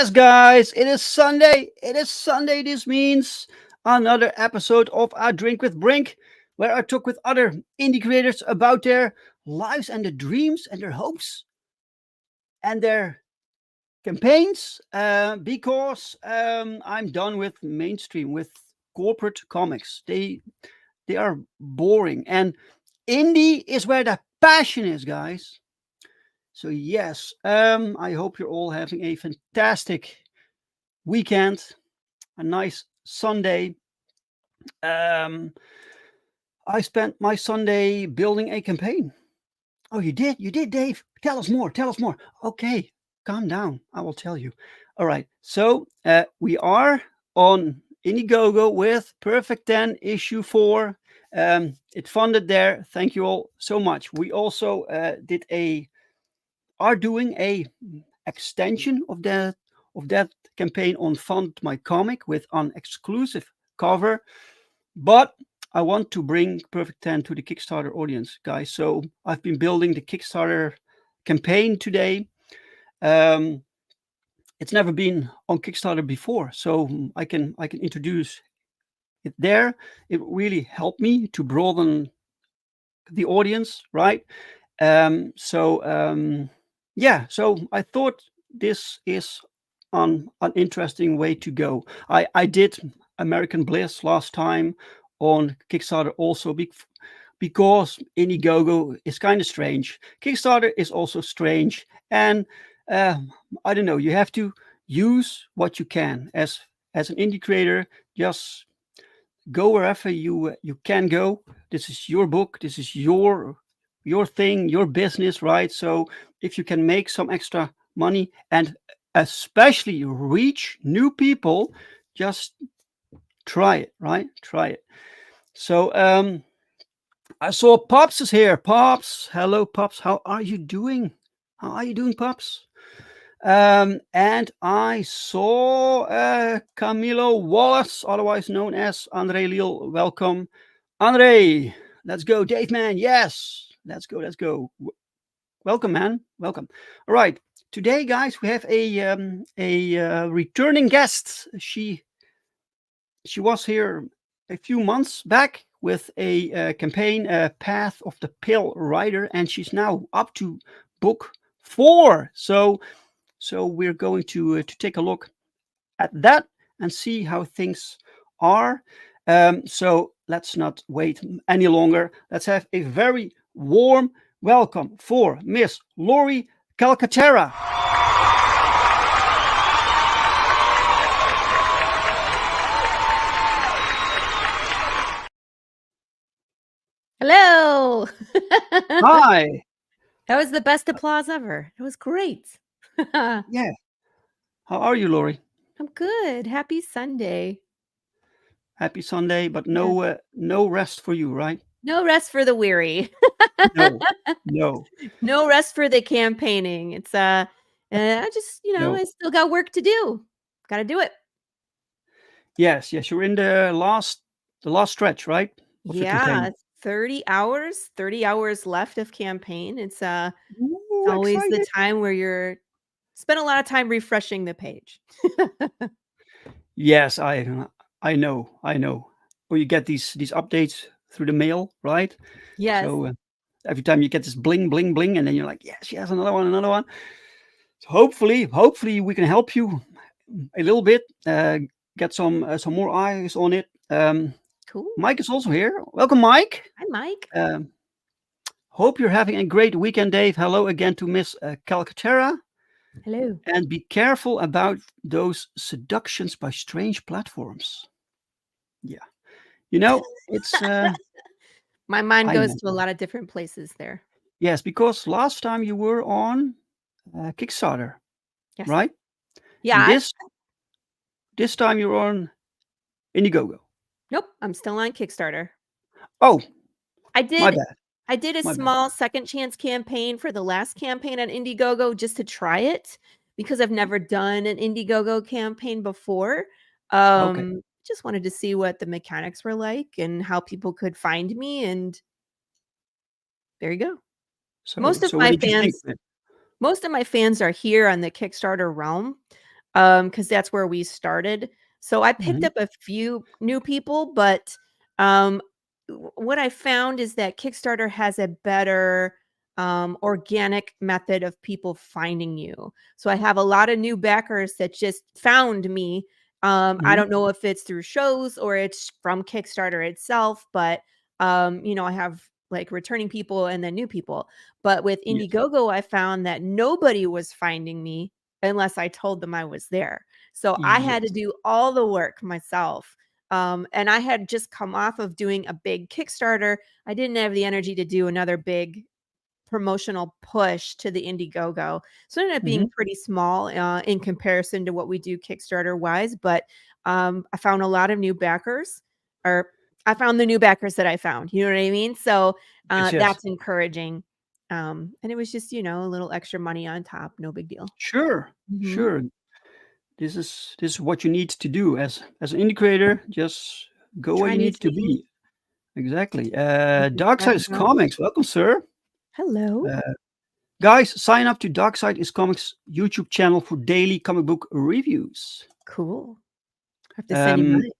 Yes, guys, it is Sunday. It is Sunday. This means another episode of A Drink with Brink, where I talk with other indie creators about their lives and their dreams and their hopes and their campaigns. Because I'm done with mainstream, with corporate comics. They are boring, and indie is where the passion is, guys. So yes, I hope you're all having a fantastic weekend, a nice Sunday. I spent my Sunday building a campaign. Oh, you did, Dave. Tell us more. Okay, calm down. I will tell you. All right. So we are on Indiegogo with Perfect 10 issue 4. It funded there. Thank you all so much. We also are doing a extension of that campaign on Fund My Comic with an exclusive cover. But I want to bring Perfect 10 to the Kickstarter audience, guys. So I've been building the Kickstarter campaign today. It's never been on Kickstarter before, so I can introduce it there. It really helped me to broaden the audience, right? So I thought this is an interesting way to go. I did American Bliss last time on Kickstarter also because Indiegogo is kind of strange. Kickstarter is also strange, and I don't know. You have to use what you can as an indie creator. Just go wherever you can go. This is your book. This is your thing, your business, right? So if you can make some extra money and especially reach new people, just try it, right? Try it. So I saw Pops is here. Pops, hello, Pops. How are you doing? Pops? And I saw Camilo Wallace, otherwise known as Andre Lille. Welcome, Andre. Let's go, Dave, man. Yes, let's go. Welcome, man. Welcome. All right. Today, guys, we have a returning guest. She was here a few months back with a campaign, Path of the Pale Rider, and she's now up to book 4. So we're going to take a look at that and see how things are. So let's not wait any longer. Let's have a very warm welcome for Miss Laurie Calcaterra. Hello. Hi. That was the best applause ever. It was great. Yeah. How are you, Laurie? I'm good. Happy Sunday. Happy Sunday, but Yes. no rest for you, right? No rest for the weary. No, no, No rest for the campaigning. It's, I just, no. I still got work to do. Gotta do it. Yes, yes, you're in the last stretch, right, of the Yeah, campaign. it's 30 hours left of campaign. It's Ooh, always the exciting. time where you're spend a lot of time refreshing the page. Yes, I know, I know. Or you get these updates through the mail, right? Yes. So, every time you get this bling, bling, bling, and then you're like, "Yes, yes, another one, another one." So hopefully we can help you a little bit, get some more eyes on it. Cool. Mike is also here. Welcome, Mike. Hi, Mike. Um, Hope you're having a great weekend, Dave. Hello again to Miss Calcaterra. Hello. And be careful about those seductions by strange platforms. Yeah. It's, My mind I goes know. to a lot of different places there. Yes, because last time you were on Kickstarter, Yes. right? Yeah, And I this time you're on Indiegogo. nope, I'm still on Kickstarter. Oh, I my did bad. I did a My bad. small second chance campaign for the last campaign on Indiegogo just to try it because I've never done an Indiegogo campaign before. Okay. Just wanted to see what the mechanics were like and how people could find me, and there you go. So Most of so what my did you think fans of it? Most of my fans are here on the Kickstarter realm, because that's where we started. So I picked Mhm. up a few new people, but, um, what I found is that Kickstarter has a better, organic method of people finding you. So I have a lot of new backers that just found me. I Mhm. don't know if it's through shows or it's from Kickstarter itself, but, I have, like, returning people and then new people. But with Yes. Indiegogo, I found that nobody was finding me unless I told them I was there. So I had to Yes. do all the work myself. And I had just come off of doing a big Kickstarter. I didn't have the energy to do another big promotional push to the Indiegogo. So it ended up being Mhm. pretty small in comparison to what we do Kickstarter wise. But I found a lot of new backers, or I found the new backers that I found. You know what I mean? So Yes, yes. that's encouraging. And it was just, a little extra money on top. No big deal. Sure. Hmm. Sure. This is what you need to do as an indie creator. Just go where Try you new need to things. be. Exactly. Keep your Darkside staff is out. Comics. Welcome, sir. Hello. Uh, Guys, sign up to Darkside is Comics YouTube channel for daily comic book reviews. Cool. I have to send you Um, mine.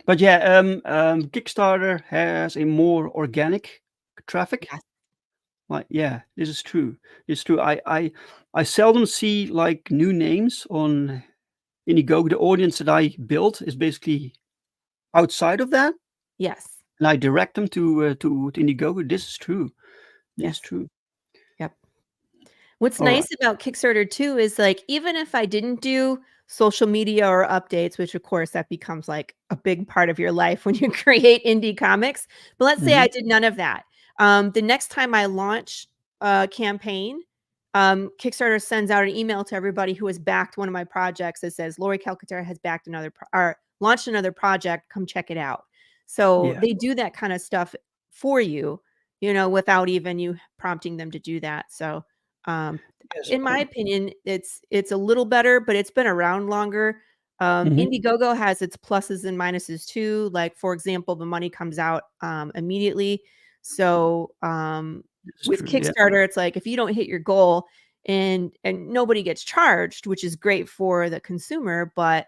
but yeah, Kickstarter has a more organic traffic. Yes. Like, yeah, this is true. It's true. I seldom see like new names on Indiegogo. The audience that I built is basically outside of that, Yes. and I direct them to Indiegogo. This is true. This is Yes. true. Yep. What's All right. nice about Kickstarter too is, like, even if I didn't do social media or updates, which of course that becomes like a big part of your life when you create indie comics, but let's say Mhm. I did none of that. The next time I launch a campaign, Kickstarter sends out an email to everybody who has backed one of my projects that says Laurie Calcaterra has backed or launched another project. Come check it out. So Yeah. they do that kind of stuff for you, without even you prompting them to do that. So um, Yes. in my opinion, it's a little better, but it's been around longer. Mhm. Indiegogo has its pluses and minuses too. Like, for example, the money comes out immediately. So This is with true. Yeah. Kickstarter, it's like if you don't hit your goal and nobody gets charged, which is great for the consumer. But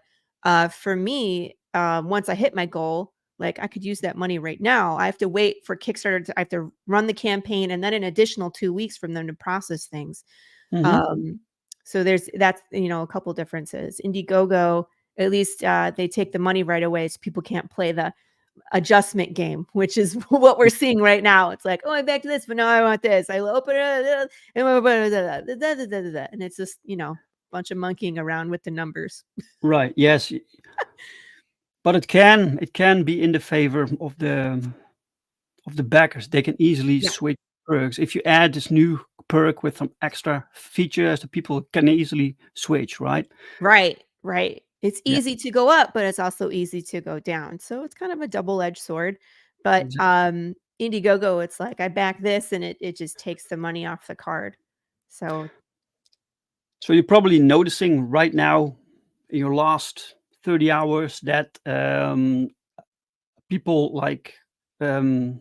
for me, once I hit my goal, like I could use that money right now. I have to wait for Kickstarter I have to run the campaign and then an additional 2 weeks from them to process things. Mhm. Um, so that's a couple differences. Indiegogo, at least they take the money right away, so people can't play the adjustment game, which is what we're seeing right now. It's like, oh, I'm back to this, but now I want this. I open it, and it's just bunch of monkeying around with the numbers. Right. Yes. But it can be in the favor of the backers. They can easily Yeah. switch perks. If you add this new perk with some extra features, the people can easily switch, right? Right. Right. It's Yeah, easy to go up, but it's also easy to go down. So it's kind of a double-edged sword. But exactly. Indiegogo, it's like I back this and it just takes the money off the card. So So you're probably noticing right now in your last 30 hours that people like um,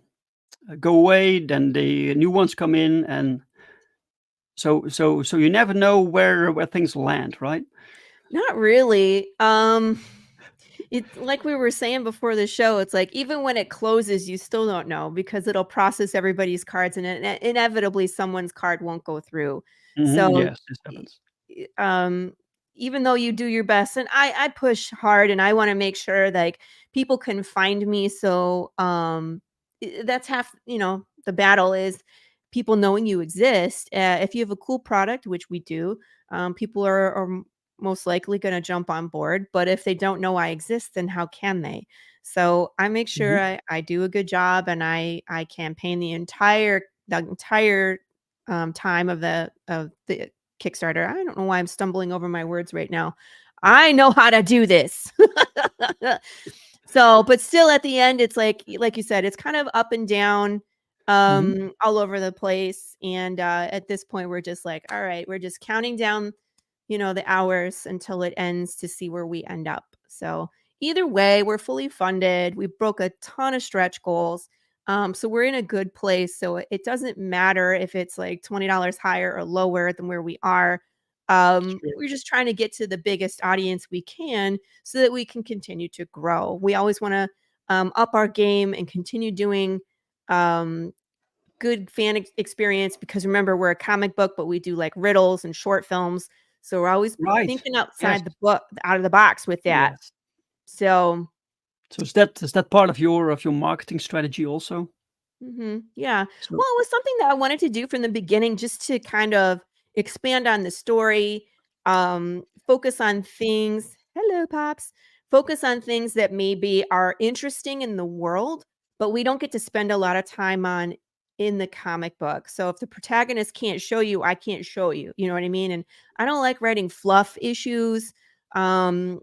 go away, then the new ones come in, and so you never know where things land, right? not really. It's like we were saying before the show, it's like even when it closes, you still don't know because it'll process everybody's cards and inevitably someone's card won't go through. So Yes, this y- happens. um even though you do your best and I push hard and I want to make sure like people can find me so that's half, the battle is people knowing you exist. If you have a cool product, which we do, people are most likely going to jump on board. But if they don't know I exist, then how can they? So I make sure Mhm. I do a good job and I campaign the entire time of the Kickstarter. I don't know why I'm stumbling over my words right now. I know how to do this. So, but still at the end, it's like you said, it's kind of up and down, Mhm. all over the place. And at this point, we're just like, all right, we're just counting down, the hours until it ends to see where we end up. So either way, we're fully funded. We broke a ton of stretch goals. So we're in a good place. So it doesn't matter if it's like $20 higher or lower than where we are. Sure. We're just trying to get to the biggest audience we can so that we can continue to grow. We always want to up our game and continue doing um, good fan experience because remember, we're a comic book, but we do like riddles and short films. So we're always Right. thinking Yes. outside the book, out of the box with that. Yes. So So is that part of your marketing strategy also? Yeah. So Well, it was something that I wanted to do from the beginning just to kind of expand on the story, focus on things. Hello, Pops. Focus on things that maybe are interesting in the world, but we don't get to spend a lot of time on in the comic book. So if the protagonist can't show you, I can't show you. You know what I mean? And I don't like writing fluff issues. Um,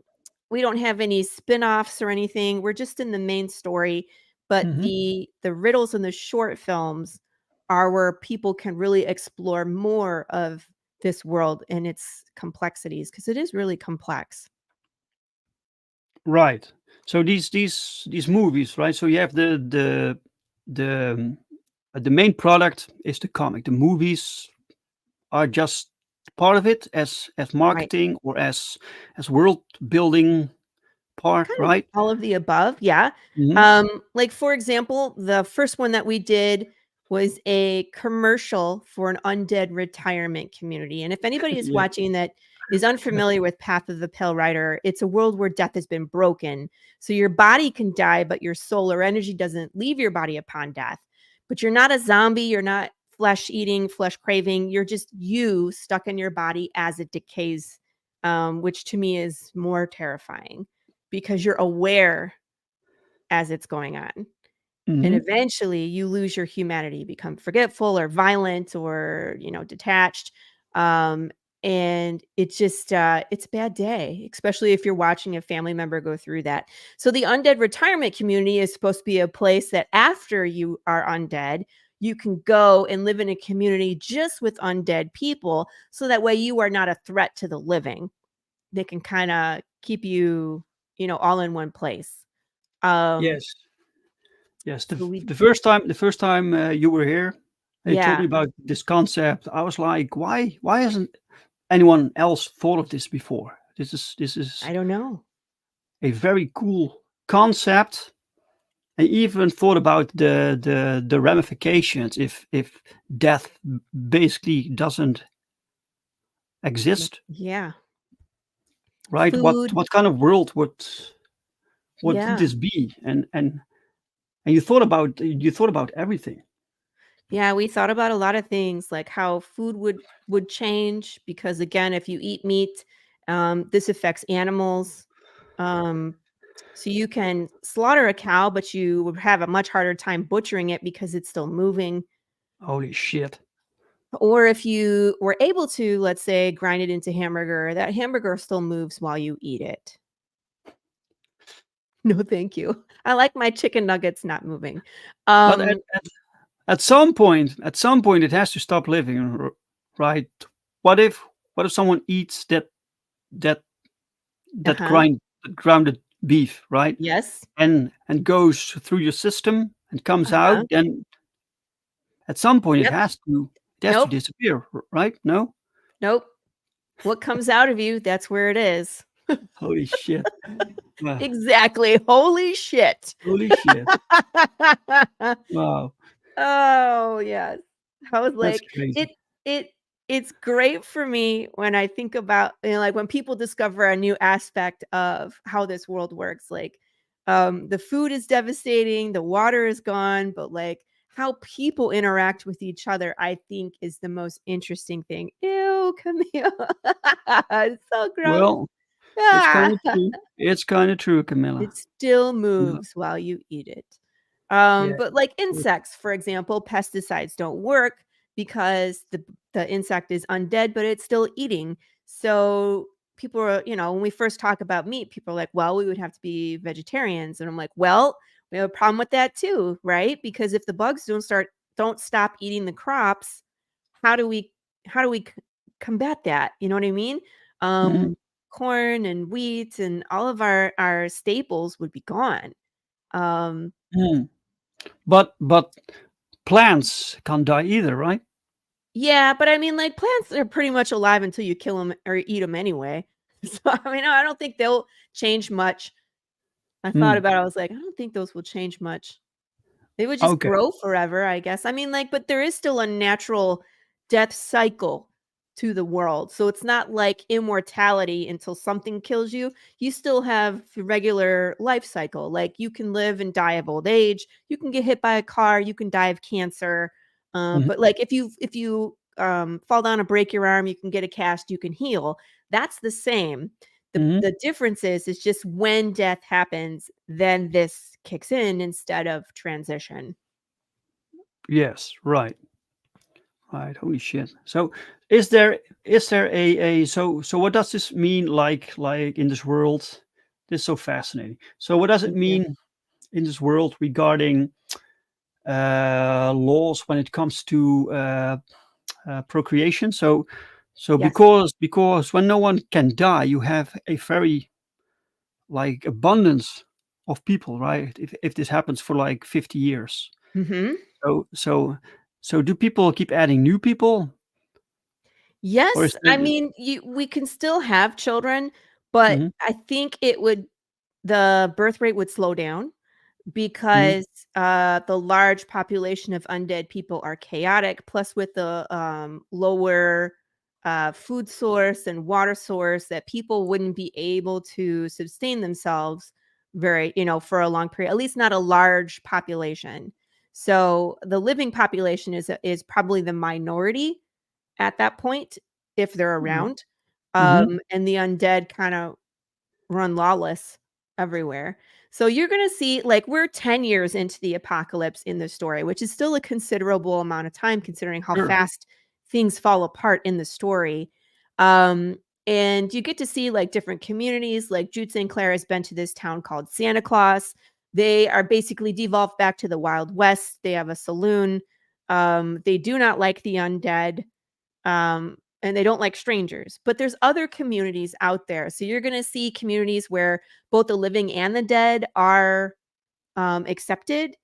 we don't have any spin-offs or anything. We're just in the main story, but mhm. the riddles and the short films are where people can really explore more of this world and its complexities because it is really complex. Right. So these movies, right? So you have the main product is the comic. The movies are just part of it as Right. marketing or as world building part, Kind of right? all of the above, yeah. Mhm. Like, for example, the first one that we did was a commercial for an undead retirement community, and if anybody is Yeah. watching that is unfamiliar with Path of the Pale Rider, it's a world where death has been broken. So your body can die, but your soul or energy doesn't leave your body upon death. But you're not a zombie, you're not flesh eating, flesh craving, you're just you stuck in your body as it decays, which to me is more terrifying because you're aware as it's going on. And Mhm. eventually you lose your humanity, become forgetful or violent or, detached. Um, and it's just it's a bad day, especially if you're watching a family member go through that. So the undead retirement community is supposed to be a place that after you are undead, you can go and live in a community just with undead people so that way you are not a threat to the living. They can kind of keep you, all in one place. Um, Yes. Yes. The so f we the first time, you were here, and you told me yeah, about this concept, I was like, "Why hasn't anyone else thought of this before? This is I don't know. a very cool concept." I even thought about the ramifications if death basically doesn't exist, Yeah. right? What Food, what kind of world would yeah. this be? And you thought about everything. Yeah, we thought about a lot of things, like how food would change because again, if you eat meat, this affects animals. Um, so you can slaughter a cow, but you would have a much harder time butchering it because it's still moving. Holy shit. Or if you were able to, let's say, grind it into hamburger, that hamburger still moves while you eat it. No, thank you. I like my chicken nuggets not moving. But Um, at some point, it has to stop living, right? What if someone eats that uh-huh. grounded beef, right? Yes. And goes through your system and comes out, Uh-huh. then at some point Yep. it has to Nope. disappear, right? No? Nope. What comes out of you, that's where it is. Holy shit. Wow. Exactly. Holy shit. Holy shit. Wow. Oh, yes. I was That's like, crazy. it it's great for me when I think about, like, when people discover a new aspect of how this world works, like, the food is devastating, the water is gone, but, like, how people interact with each other, I think, is the most interesting thing. Ew, Camille. It's so gross. Well, it's Ah. kinda true. It's kinda true, Camilla. It still Yeah. moves while you eat it. Yeah. But like insects, for example, pesticides don't work because the insect is undead, but it's still eating. So people are, when we first talk about meat, people are like, well, we would have to be vegetarians. And I'm like, well, we have a problem with that too, right? Because if the bugs don't stop eating the crops, how do we combat that? You know what I mean? Mhm. Um, corn and wheat and all of our staples would be gone. Um, Mm. But plants can't die either, right? yeah, but I mean, like, plants are pretty much alive until you kill them or eat them anyway. So, I mean, I don't think they'll change much. I thought Mm. about it, I was like, "I don't think those will change much." They would just Okay. grow forever, I guess. I mean, like, but there is still a natural death cycle to the world. So it's not like immortality until something kills you. You still have the regular life cycle. Like you can live and die of old age. You can get hit by a car. You can die of cancer. Mhm. But like if you fall down and break your arm, you can get a cast. You can heal. That's the same. The Mhm. the difference is just when death happens, then this kicks in instead of transition. Yes, right. Right. Holy shit. So is there a so what does this mean like in this world? This is so fascinating. So what does it Thank you. mean in this world regarding laws when it comes to procreation? So Yes. because when no one can die, you have a very like abundance of people, right? If this happens for like 50 years. Mhm. So so so do people keep adding new people or is Yes, I that mean, you we can still have children, but mhm, I think the birth rate would slow down mhm, because, the large population of undead people are chaotic, plus with the, lower, food source and water source that people wouldn't be able to sustain themselves for a long period, at least not a large population. So, the living population is probably the minority at that point, if they're mhm, around, mhm, and the undead kinda run lawless everywhere. So you're gonna see like, we're 10 years into the apocalypse in the story, which is still a considerable amount of time considering how sure, fast things fall apart in the story. Um, and you get to see, like, different communities, like, Jude St. Clair has been to this town called Santa Claus. They are basically devolved back to the Wild West. They have a saloon. They do not like the undead. And they don't like strangers. But there's other communities out there. So you're going to see communities where both the living and the dead are accepted.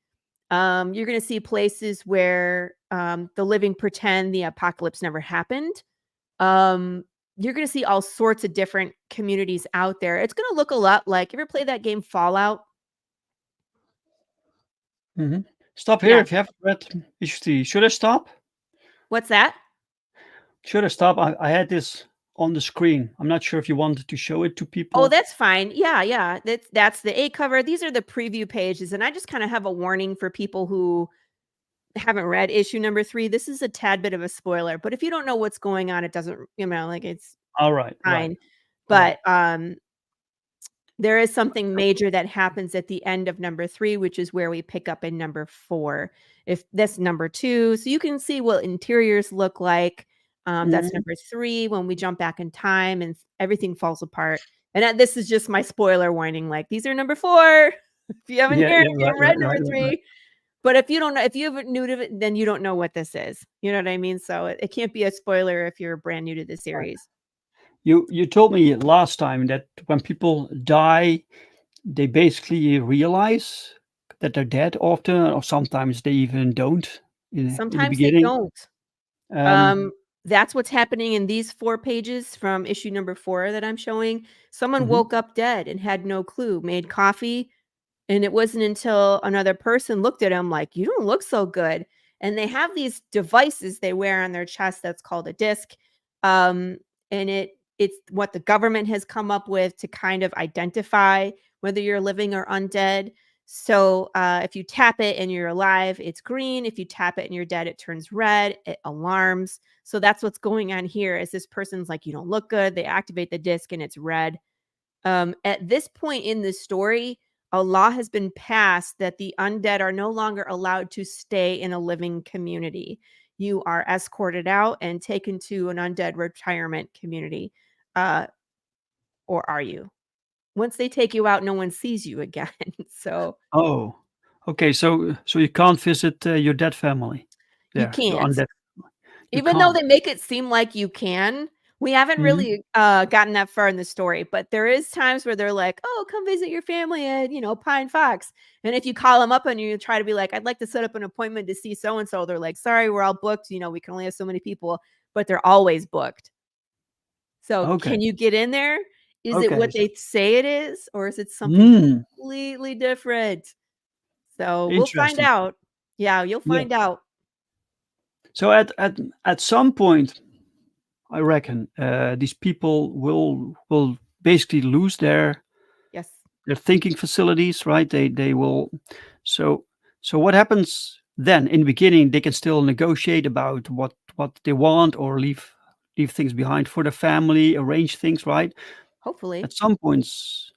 You're going to see places where the living pretend the apocalypse never happened. Um, you're going to see all sorts of different communities out there. It's going to look a lot like, you ever play that game Fallout? mhm. Stop here Yeah. if you haven't read issue 3. Should I stop? What's that? Should I stop? I had this on the screen. I'm not sure if you wanted to show it to Oh, people. that's fine. Yeah, yeah. That's the A cover. These are the preview pages, and I just kind of have a warning for people who haven't read issue number 3. This is a tad bit of a spoiler, but if you don't know what's going on, it doesn't, like, it's Alright, right, fine. right. But, there is something major that happens at the end of number 3, which is where we pick up in number 4. If that's number 2, so you can see what interiors look like. That's Mhm, number 3 when we jump back in time and everything falls apart. And this is just my spoiler warning, like, these are number 4. If you haven't Yeah, heard yeah, if you right, haven't read right, number right, right, right. 3, but if you don't know if you haven't new to it, then you don't know what this is. You know what I mean? So it can't be a spoiler if you're brand new to the Right. series. You told me last time that when people die, they basically realize that they're dead often, or sometimes they even don't in the Sometimes they beginning. don't. Um, Um, that's what's happening in these 4 pages from issue number 4 that I'm showing. Someone mhm. woke up dead and had no clue, made coffee, and it wasn't until another person looked at him like, "You don't look so good." And they have these devices they wear on their chest that's called a disc. Um, and it's what the government has come up with to kind of identify whether you're living or undead. So if you tap it and you're alive, it's green. If you tap it and you're dead, it turns red. It alarms. So that's what's going on here. Is this person's like, "You don't look good." They activate the disc and it's red. At this point in the story, a law has been passed that the undead are no longer allowed to stay in a living community. You are escorted out and taken to an undead retirement community. Uh, or are you? Once they take you out, no one sees you again. So Oh, okay. So you can't visit your dead family you there, your can't. undead. You Even though can't. they make it seem like you can, we haven't Mhm. really, gotten that far in the story, but there is times where they're like, "Oh, come visit your family at, Pine Fox." And if you call them up and you try to be like, "I'd like to set up an appointment to see so and so," they're like, "Sorry, we're all booked, we can only have so many people," but they're always booked. So, Okay. can you get in there? Is it Okay. what they say it is, or is it something Mm, completely different? So, we'll find interesting. out. Yeah, you'll Yeah. find out. So at some point, I reckon these people will basically lose Yes. their thinking facilities, right? They will. So so what happens then? In the beginning, they can still negotiate about what they want or leave things behind for the family, arrange things, right? Hopefully. At some points,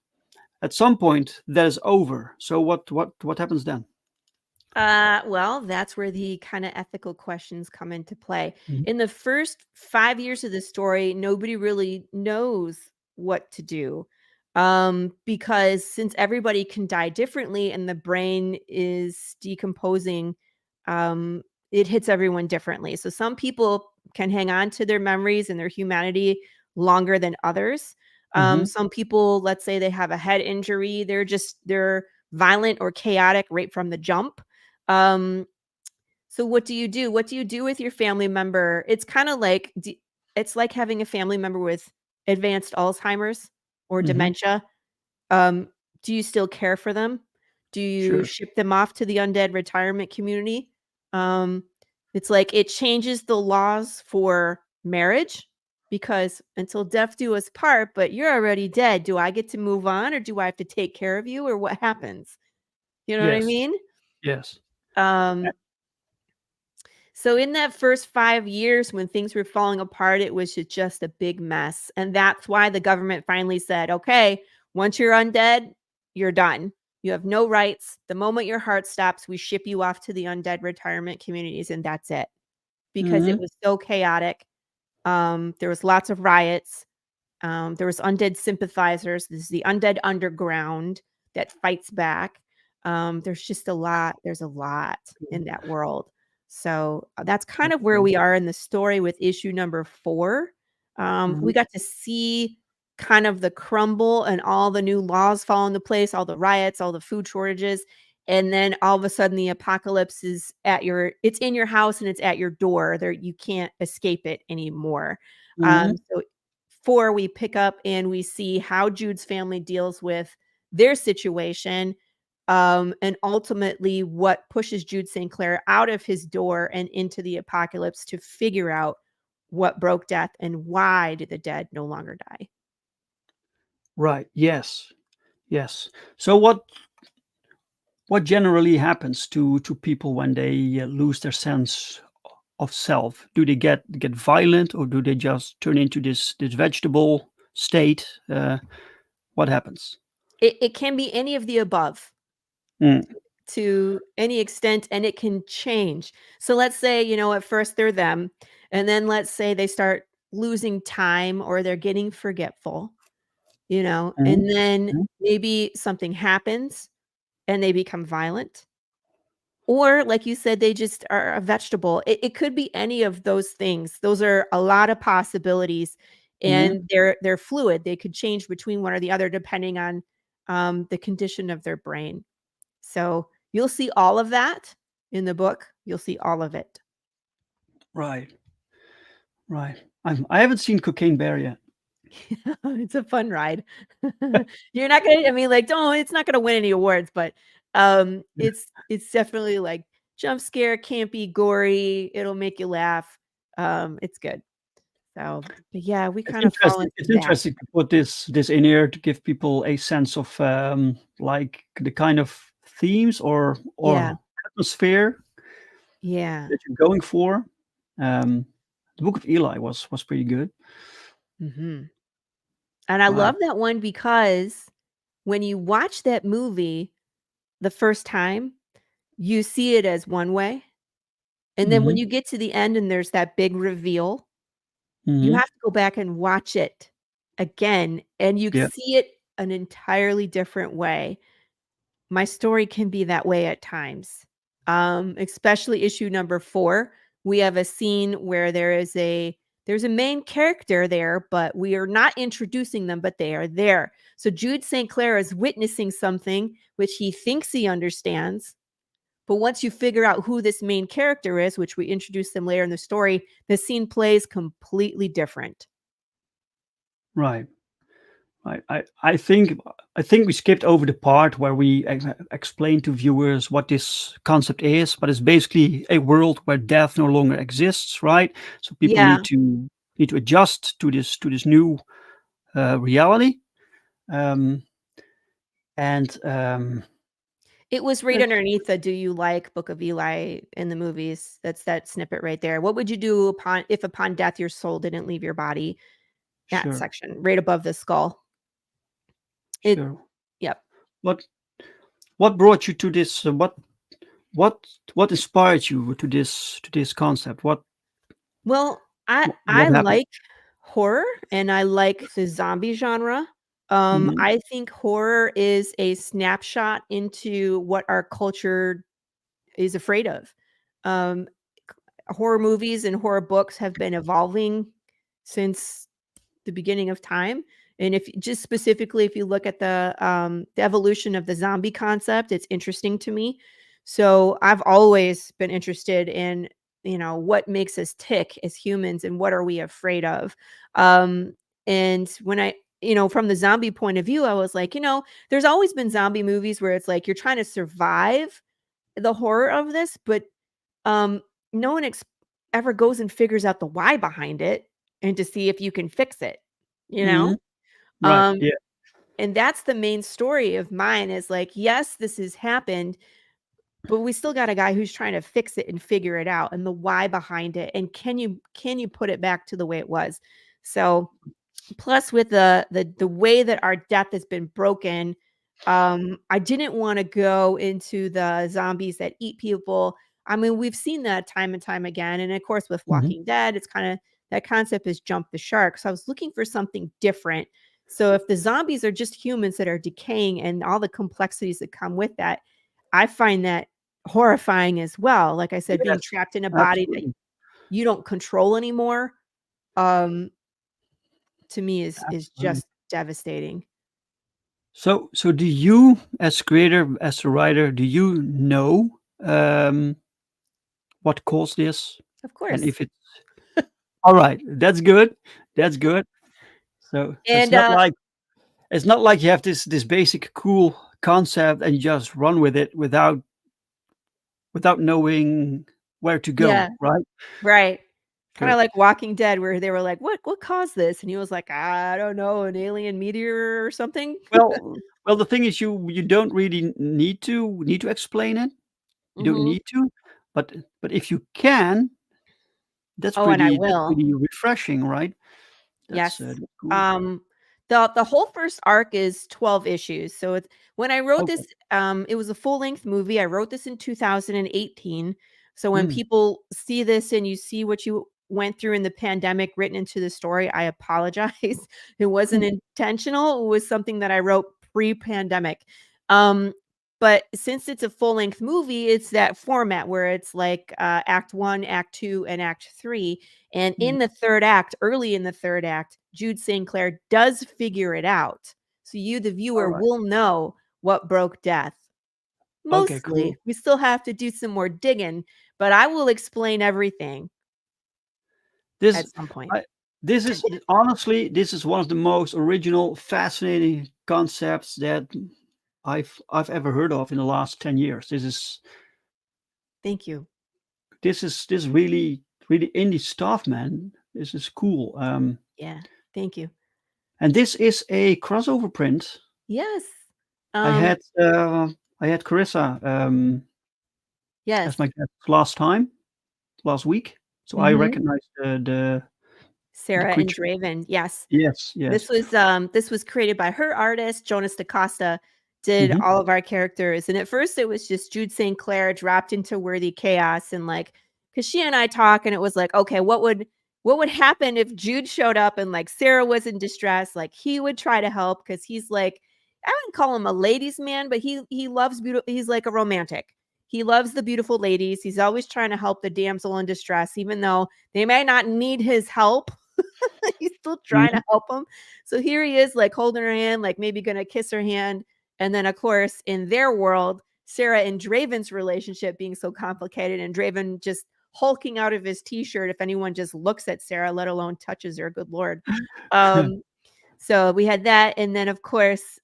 at some point, that is over. So what happens then? Well, that's where the kind of ethical questions come into play. Mhm. In the first 5 years of the story, nobody really knows what to do. Because since everybody can die differently and the brain is decomposing, um, it hits everyone differently. So some people can hang on to their memories and their humanity longer than others. Mhm. Some people, let's say they have a head injury, they're violent or chaotic right from the jump. um, so what do you do? What do you do with your family member? It's like having a family member with advanced Alzheimer's or Mhm. dementia. Um, do you still care for them? Do you Sure. ship them off to the undead retirement community? Um, it's like it changes the laws for marriage because until death do us part, but you're already dead. Do I get to move on or do I have to take care of you or what happens? You know what I Yes. mean? Yes. Um, So in that first 5 years when things were falling apart, it was just a big mess, and that's why the government finally said, "Okay, once you're undead, you're done. You have no rights. The moment your heart stops, we ship you off to the undead retirement communities, and that's it." Because it Mhm. was so chaotic. There was lots of riots. There was undead sympathizers. This is the undead underground that fights back. There's a lot in that world. So, that's kind of where Okay. we are in the story with issue number 4. We Mhm. got to see kind of the crumble and all the new laws fall into place, all the riots, all the food shortages, and then all of a sudden the apocalypse is it's in your house and it's at your door. You can't escape it anymore. Mhm. So 4, we pick up and we see how Jude's family deals with their situation, and ultimately what pushes Jude St. Clair out of his door and into the apocalypse to figure out what broke death and why did the dead no longer die. Right. Yes. Yes. So what generally happens to people when they lose their sense of self? Do they get violent, or do they just turn into this vegetable state? What happens? It can be any of the above Mm, to any extent, and it can change. So let's say, at first they're them, and then let's say they start losing time or they're getting forgetful. and Mhm, then mhm. maybe something happens and they become violent. Or like you said, they just are a vegetable. It could be any of those things. Those are a lot of possibilities, Mhm. and they're fluid. They could change between one or the other depending on, the condition of their brain. So, you'll see all of that in the book. You'll see all of it. Right, right. I haven't seen Cocaine Bear yet. It's a fun ride. You're not gonna I mean, like, don't it's not gonna win any awards, but, Yeah. it's definitely, like, jump scare, campy, gory, it'll make you laugh. It's good. So, but yeah, we It's kind of fall interesting into it's that. interesting to put this in here to give people a sense of, like, the kind of themes Yeah, or atmosphere yeah, that you're going for. Um, the Book of Eli was pretty good. mhm. And I Right. love that one because when you watch that movie the first time, you see it as one way, and then when Mhm, you get to the end and there's that big reveal, you mhm. have to go back and watch it again, and you Yeah, see it an entirely different way. My story can be that way at times, especially issue number 4. We have a scene where there's a main character there, but we are not introducing them, but they are there. So Jude St. Clair is witnessing something which he thinks he understands, but once you figure out who this main character is, which we introduce them later in the story, the scene plays completely different. right. I think we skipped over the part where we explain to viewers what this concept is, but it's basically a world where death no longer exists, right? So people Yeah, need to adjust to this new reality. Um, and it was right like, underneath the "Do you like Book of Eli" in the movies. That's that snippet right there. What would you do upon if upon death your soul didn't leave your body? That sure, section right above the skull. It sure. Yep. What what brought you to this? What what inspired you to this concept? Well, I What I happened? like horror and I like the zombie genre. Mhm, I think horror is a snapshot into what our culture is afraid of. Um, Horror movies and horror books have been evolving since the beginning of time. And if just specifically, if you look at the evolution of the zombie concept, it's interesting to me. So I've always been interested in, what makes us tick as humans and what are we afraid of. Um, and when from the zombie point of view, I was like, there's always been zombie movies where it's like you're trying to survive the horror of this, but um, no one ever goes and figures out the why behind it and to see if you can fix it, you know? mhm. Right, Um, yeah, and that's the main story of mine is like, yes, this has happened, but we still got a guy who's trying to fix it and figure it out and the why behind it. And can you put it back to the way it was? So plus with the way that our death has been broken, I didn't wanna go into the zombies that eat people. I mean, we've seen that time and time again, and of course, with mhm. Walking Dead, it's kinda that concept has jumped the shark, so I was looking for something different. So if the zombies are just humans that are decaying and all the complexities that come with that, I find that horrifying as well. Like I said, being Yes, trapped in a body that absolutely, you don't control anymore, um, to me is absolutely. just devastating. So do you, as creator, as a writer, do you know, what caused this? Of And course. if it's alright, that's good, that's good. So And, it's not like you have this basic cool concept and you just run with it without knowing where to yeah, go, right? right. Kinda Good. like Walking Dead where they were like, "What caused this?" And he was like, "I don't know, an alien meteor or something?" Well, the thing is you don't really need to explain it. You don't Mhm. need to, but but if you can, that's Oh, and I pretty that's will. pretty refreshing, right? Yes. That's cool. Um, the whole first arc is 12 issues. So it's when I wrote Okay. this, it was a full-length movie. I wrote this in 2018. So when Mm, people see this and you see what you went through in the pandemic written into the story, I apologize. It wasn't intentional. It was something that I wrote pre-pandemic. But since it's a full-length movie, it's that format where it's like act 1, act 2, and act 3. And in the third act, early in the third act, Jude St. Clair does figure it out. So you, the viewer, Alright. will know what broke Death. Okay, Mostly. cool. We still have to do some more digging, but I will explain everything This at some point. this is honestly, this is one of the most original, fascinating concepts that I've ever heard of in the last 10 years. Thank you. This is really indie stuff, man. This is cool. Yeah. Thank you. And this is a crossover print. Yes. I had Carissa Yes. as my guest last week. So I Mhm. recognized the Sarah and creature. Draven. Yes. Yes, yes. This was created by her artist, Jonas DaCosta, did Mhm. all of our characters. And at first it was just Jude St. Clair dropped into Worthy Chaos, and like, because she and I talk, and it was like, okay, what would happen if Jude showed up and like Sarah was in distress? Like he would try to help because he's like, I wouldn't call him a ladies' man, but he loves beautiful, he's like a romantic. He loves the beautiful ladies. He's always trying to help the damsel in distress, even though they may not need his help. He's still trying to Mhm. help him. So here he is, like holding her hand, like maybe gonna kiss her hand. And then, of course, in their world, Sarah and Draven's relationship being so complicated, and Draven just hulking out of his t-shirt if anyone just looks at Sarah, let alone touches her. Good Lord. Um, so we had that, and then of course,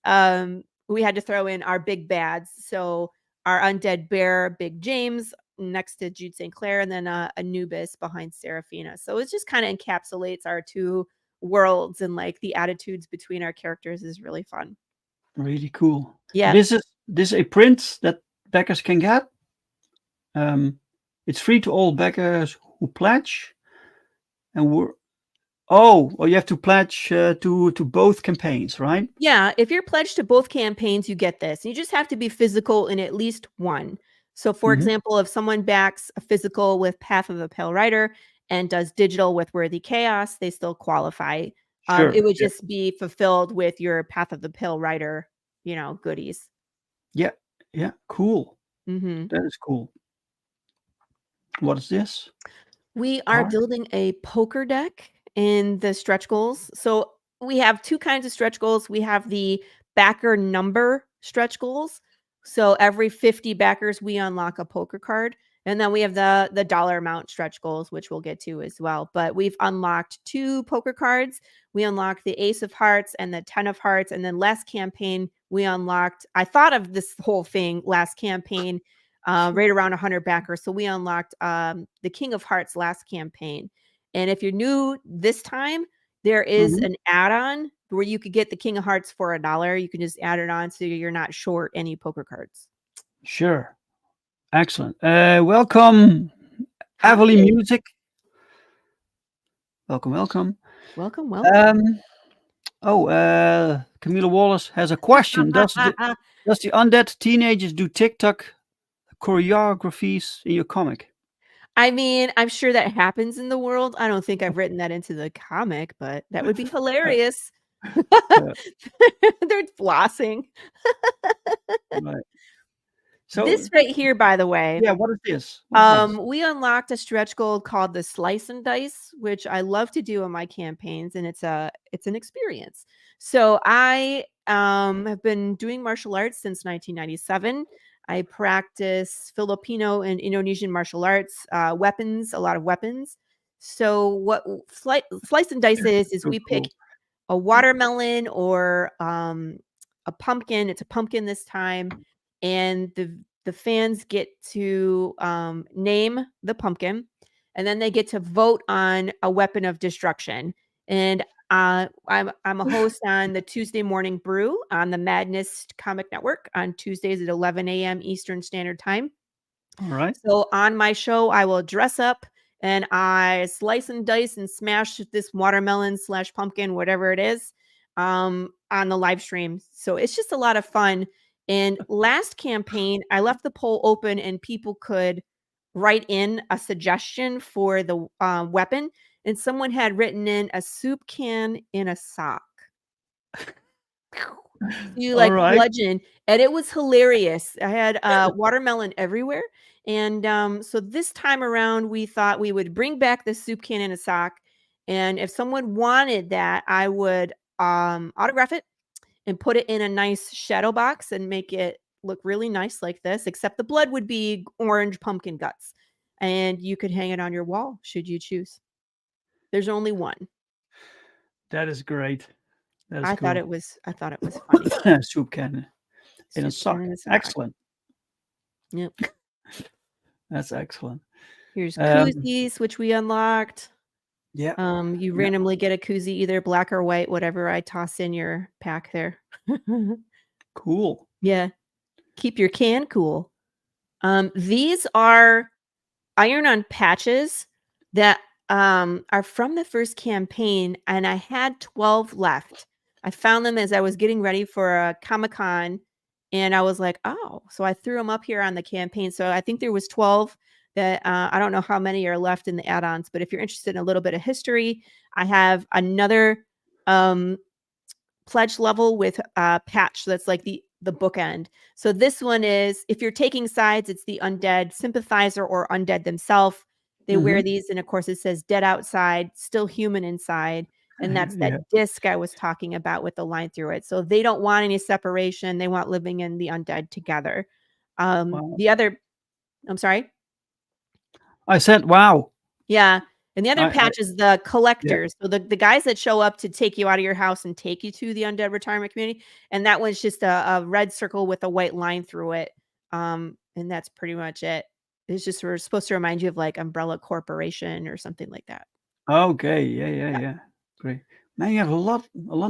we had to throw in our big bads. So our undead bear, Big James, next to Jude St. Clair, and then Anubis behind Seraphina. So it just kind of encapsulates our two worlds, and like the attitudes between our characters is really fun. Really cool. Yeah. This is a print that backers can get. It's free to all backers who pledge, and you have to pledge to both campaigns, right? Yeah, if you're pledged to both campaigns, you get this. You just have to be physical in at least one. So, for Mhm. example, if someone backs a physical with Path of the Pale Rider and does digital with Worthy Chaos, they still qualify. It Sure. would Yeah. just be fulfilled with your Path of the Pale Rider, goodies. Yeah. Yeah. Cool. Hmm. That is cool. What is this? We are Card? building a poker deck in the stretch goals. So we have two kinds of stretch goals. We have the backer number stretch goals. So every 50 backers, we unlock a poker card. And then we have the dollar amount stretch goals, which we'll get to as well. But we've unlocked two poker cards. We unlocked the Ace of Hearts and the 10 of Hearts. And then last campaign, I thought of this whole thing last campaign, right around 100 backers. So we unlocked the King of Hearts last campaign. And if you're new this time, there is Mhm. an add-on where you could get the King of Hearts for $1. You can just add it on so you're not short any poker cards. Sure. Excellent. Welcome, Hi. Everly Music. Welcome, welcome. Welcome, welcome. Um, Camila Wallace has a question. Does the undead teenagers do TikTok choreographies in your comic? I mean, I'm sure that happens in the world. I don't think I've written that into the comic, but that would be hilarious. Yeah, They're flossing. right. So, This right here, by the way, yeah, what is this? What is this? we unlocked a stretch goal called the Slice and Dice, which I love to do in my campaigns, and it's an experience. So I have been doing martial arts since 1997. I practice Filipino and Indonesian martial arts, weapons, a lot of weapons. So what Slice and Dice is So we pick cool. a watermelon or a pumpkin. It's a pumpkin this time, and the fans get to name the pumpkin, and then they get to vote on a weapon of destruction. And I'm a host on the Tuesday Morning Brew on the Madness Comic Network on Tuesdays at 11 a.m. Eastern Standard Time. All right. So on my show, I will dress up and I slice and dice and smash this watermelon slash pumpkin, whatever it is, on the live stream. So it's just a lot of fun. And last campaign, I left the poll open and people could write in a suggestion for the weapon, and someone had written in a soup can in a sock. You All like right. bludgeon, and it was hilarious. I had watermelon everywhere, and so this time around, we thought we would bring back the soup can in a sock, and if someone wanted that, I would autograph it and put it in a nice shadow box and make it look really nice like this, except the blood would be orange pumpkin guts, and you could hang it on your wall should you choose. There's only one. That is great. That is I thought cool. it was funny. Soup can in a Soup can sock. in a sock. Excellent. Yep. That's excellent. Here's Um, koozies, which we unlocked. yeah, You yeah. randomly get a koozie, either black or white, whatever I toss in your pack there. Cool. Yeah, keep your can cool. These are iron-on patches that, are from the first campaign, and I had 12 left. I found them as I was getting ready for a Comic-Con, and I was like, "Oh," so I threw them up here on the campaign, so I think there was 12 that, I don't know how many are left in the add-ons, but if you're interested in a little bit of history, I have another, um pledge level with patch that's like the bookend. So this one is, if you're taking sides, it's the undead sympathizer or undead themselves. They wear Mhm. these, and of course it says dead outside, still human inside. And that's that Yeah. disc I was talking about with the line through it. So they don't want any separation. They want living and the undead together. Wow. The other, I'm sorry. I said, "Wow." Yeah, and the other I patch is the yeah. collectors, so the guys that show up to take you out of your house and take you to the undead retirement community, and that one's just a red circle with a white line through it, and that's pretty much it. It's just we're supposed to remind you of, like, Umbrella Corporation or something like that. Okay. Yeah, yeah, Yeah. yeah. Great. Man, you have a lot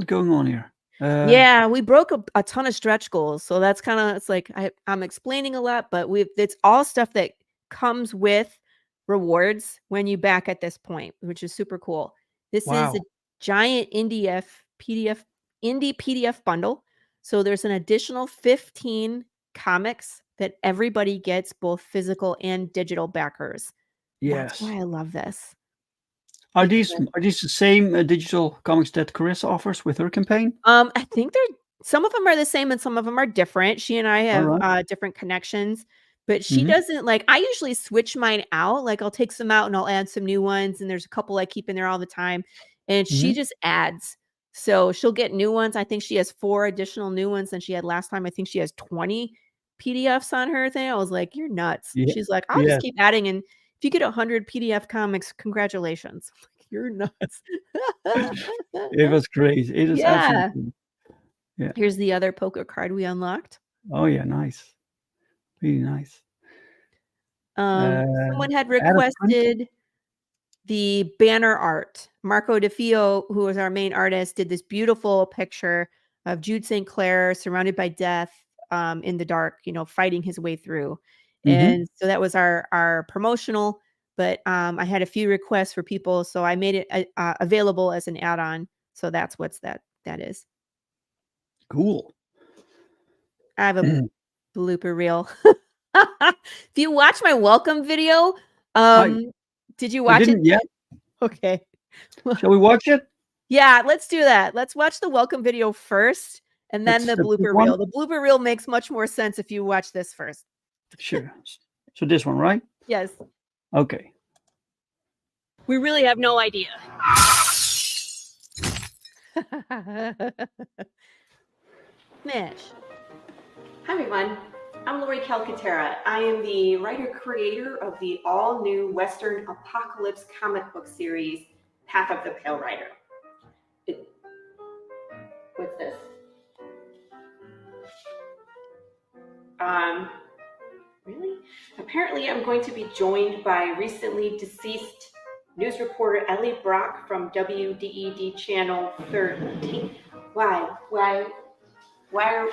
going on here. Yeah, we broke a ton of stretch goals, so that's kinda it's like I'm explaining a lot, but it's all stuff that comes with rewards when you back at this point, which is super cool. This is a Wow. giant indie PDF bundle, so there's an additional 15 comics that everybody gets, both physical and digital backers. That's Yes. why I love this Are these because are these the same, digital comics that Carissa offers with her campaign? I think they're some of them are the same and some of them are different. She and I have, Alright. different connections, but she Mhm. doesn't like I usually switch mine out, like, I'll take some out and I'll add some new ones, and there's a couple I keep in there all the time, and she Mhm. just adds. So, she'll get new ones. I think she has 4 additional new ones than she had last time. I think she has 20 PDFs on her thing. I was like, "You're nuts." Yeah. She's like, "I'll just Yes. keep adding, and if you get 100 PDF comics, congratulations." I'm like, "You're nuts." It was great. It is Yeah. absolutely yeah. Here's the other poker card we unlocked. Oh, yeah, nice. Really nice. Uh, Someone had add a print? requested the banner art. Marco DeFio, who was our main artist, did this beautiful picture of Jude St. Clair surrounded by death, in the dark, fighting his way through. Mhm. And so that was our promotional, but I had a few requests for people, so I made it available as an add-on. So that's that is. Cool. I have a blooper reel. If you watch my welcome video, I did you I watch it didn't yet. yet? Okay. Shall we watch it? Yeah, let's do that. Let's watch the welcome video first and then That's the the big blooper one? reel. The blooper reel makes much more sense if you watch this first. Sure. So this one, right? Yes. Okay. We really have no idea. Smash. Hi, everyone. I'm Laurie Calcaterra. I am the writer-creator of the all-new Western apocalypse comic book series, Path of the Pale Rider. What's this? Really? Apparently, I'm going to be joined by recently deceased news reporter Ellie Brock from WDED Channel 13. Why? Are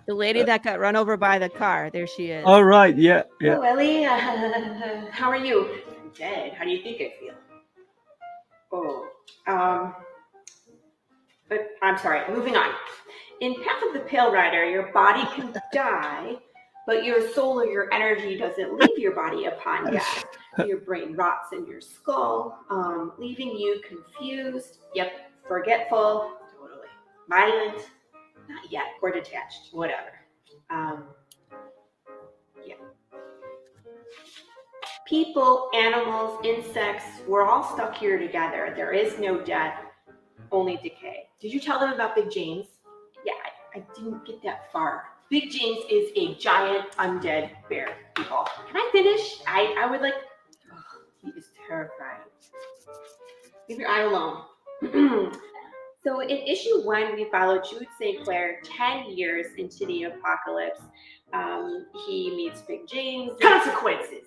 the lady that got run over by the car? There she is. All right. Yeah, yeah. Hello, Ellie. How are you? I'm dead. How do you think I feel? Oh, but I'm sorry. Moving on. In Path of the Pale Rider, your body can die, but your soul or your energy doesn't leave your body upon death. Your brain rots in your skull, leaving you confused, forgetful, totally, violent, not yet, or detached, whatever. Yeah. People, animals, insects, we're all stuck here together. There is no death, only decay. Did you tell them about Big James? Yeah, I didn't get that far. Big James is a giant undead bear, people. Can I finish? I would like... he is terrifying. Leave your eye alone. So in issue 1, we follow Jude St. Clair 10 years into the apocalypse. He meets Big James. Consequences!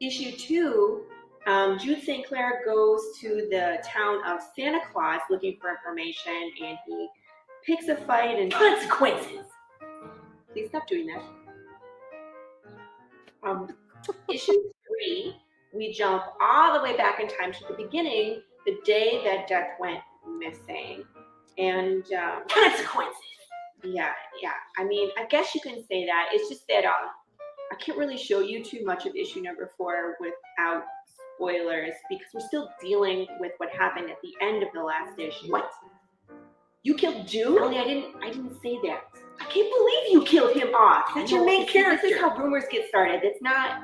Issue 2, Jude St. Clair goes to the town of Santa Claus looking for information, and he picks a fight and consequences. Please stop doing that. Issue 3, we jump all the way back in time to the beginning, the day that Death went missing, and consequences. Yeah. I mean, I guess you can say that. It's just that I can't really show you too much of issue number 4 without spoilers, because we're still dealing with what happened at the end of the last issue. What? You killed Jude? Ellie, I didn't say that. I can't believe you killed him off. That's your main character. This is how rumors get started. It's not.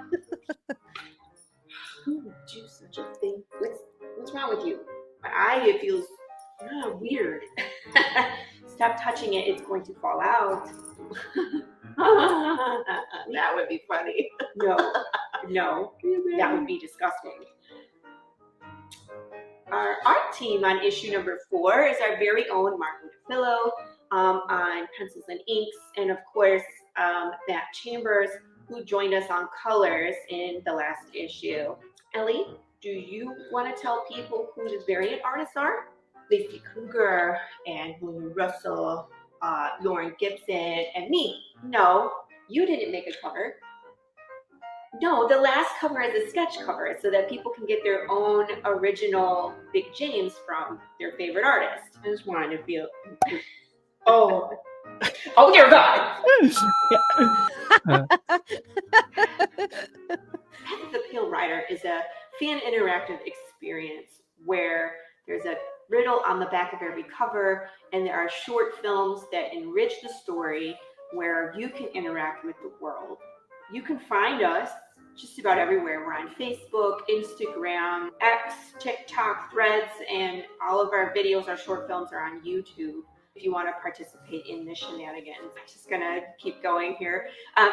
Who would do such a thing? What's wrong with you? My eye, it feels weird. Stop touching it. It's going to fall out. That would be funny. No, that would be disgusting. Our art team on issue number 4 is our very own Mark Woodafillo on pencils and inks, and of course Matt Chambers, who joined us on colors in the last issue. Ellie, do you want to tell people who the variant artists are? Lacey Kruger and Blue Russell, Lauren Gibson, and me. No, you didn't make a cover. No, the last cover is a sketch cover so that people can get their own original Big James from their favorite artist. I just wanted to feel... Oh dear God! Path of the Pale Rider is a fan interactive experience where there's a riddle on the back of every cover, and there are short films that enrich the story where you can interact with the world. You can find us just about everywhere. We're on Facebook, Instagram, X, TikTok, Threads, and all of our videos, our short films are on YouTube if you want to participate in the shenanigans. I'm just gonna keep going here.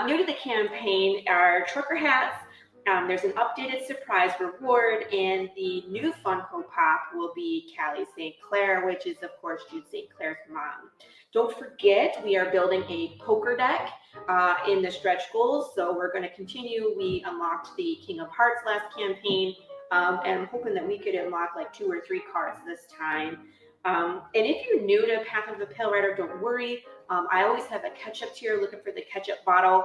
New to the campaign are trucker hats. There's an updated surprise reward, and the new Funko Pop will be Callie St. Clair, which is, of course, Jude St. Clair's mom. Don't forget, we are building a poker deck in the stretch goals, so we're going to continue. We unlocked the King of Hearts last campaign, and I'm hoping that we could unlock like 2 or 3 cards this time. And if you're new to Path of the Pale Rider, don't worry. I always have a catch-up tier looking for the ketchup bottle.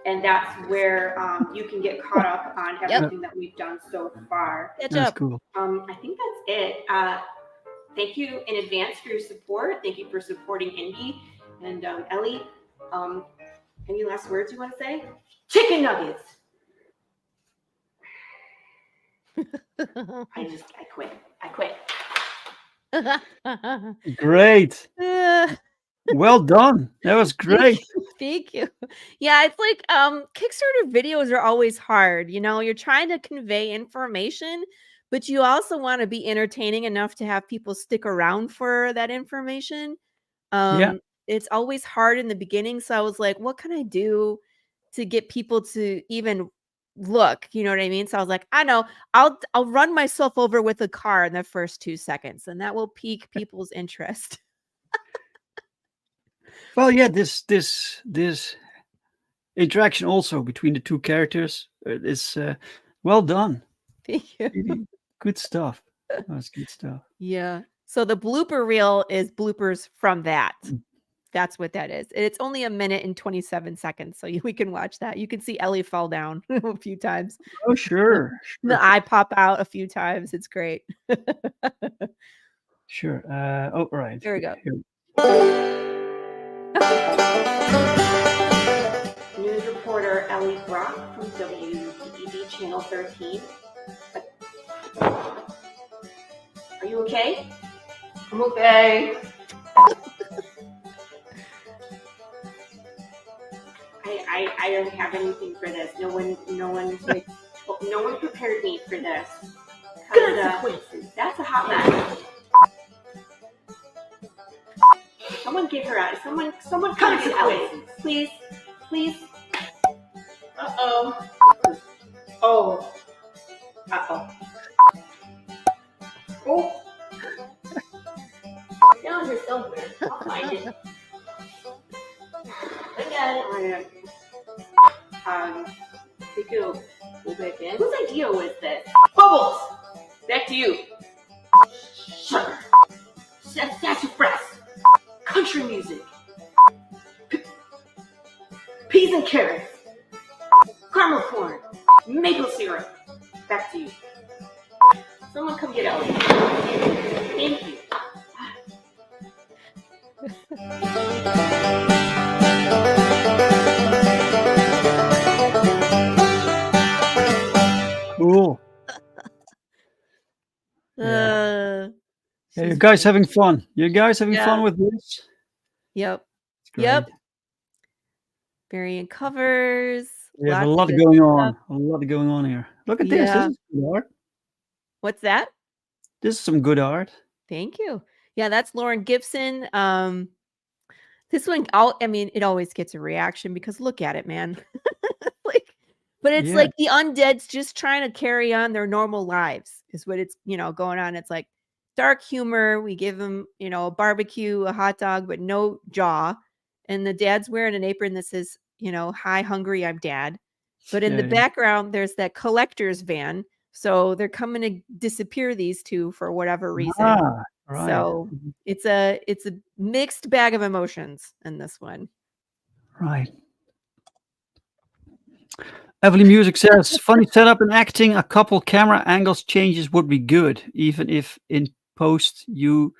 And that's where you can get caught up on everything that we've done so far. That's cool. I think that's it. Thank you in advance for your support. Thank you for supporting Indie. And Ellie, any last words you want to say? Chicken nuggets. I quit. Great. Well done. That was great. Thank you. Yeah, it's like Kickstarter videos are always hard. You know, you're trying to convey information, but you also want to be entertaining enough to have people stick around for that information. It's always hard in the beginning. So I was like, what can I do to get people to even look? You know what I mean? So I was like, I know, I'll run myself over with a car in the first 2 seconds, and that will pique people's interest. Well, yeah, this interaction also between the 2 characters is well done. Thank you. Really good stuff. That's good stuff. Yeah. So the blooper reel is bloopers from that. That's what that is. It's only 1 minute and 27 seconds, so we can watch that. You can see Ellie fall down a few times. Oh, sure. The eye pop out a few times. It's great. Sure. Oh, right. There we go. News reporter Ellie Brock from WDEV Channel 13. Are you okay? I'm okay. I don't have anything for this. No one prepared me for this. Consequences. That's a hot mess. Someone get her out. Someone come to Ellie. Please. Uh-oh. Oh. Uh-oh. Oh. It's down here somewhere. I'll find it. I got it. Think it'll go back in. Whose idea was this? Bubbles! Back to you. Sugar. Sassafras. Country music. Peas and carrots. Caramel corn. Maple syrup. Back to you. Someone come get Ellie. Thank you. Cool. Yeah, you guys having fun? You guys having fun with this? Yep. Variant covers. We have a lot going on. A lot going on here. Look at this. This is good art. What's that? This is some good art. Thank you. Yeah, that's Lauren Gibson. This one, it always gets a reaction because look at it, man. But it's like the undead's just trying to carry on their normal lives is what it's, going on. It's like dark humor. We give them, a barbecue, a hot dog, but no jaw. And the dad's wearing an apron that says, hi, hungry, I'm dad. But in the background, there's that collector's van. So they're coming to disappear these two for whatever reason. Right. So it's a mixed bag of emotions in this one. Right. Evelyn Music says, funny setup and acting, a couple camera angles changes would be good, even if in post you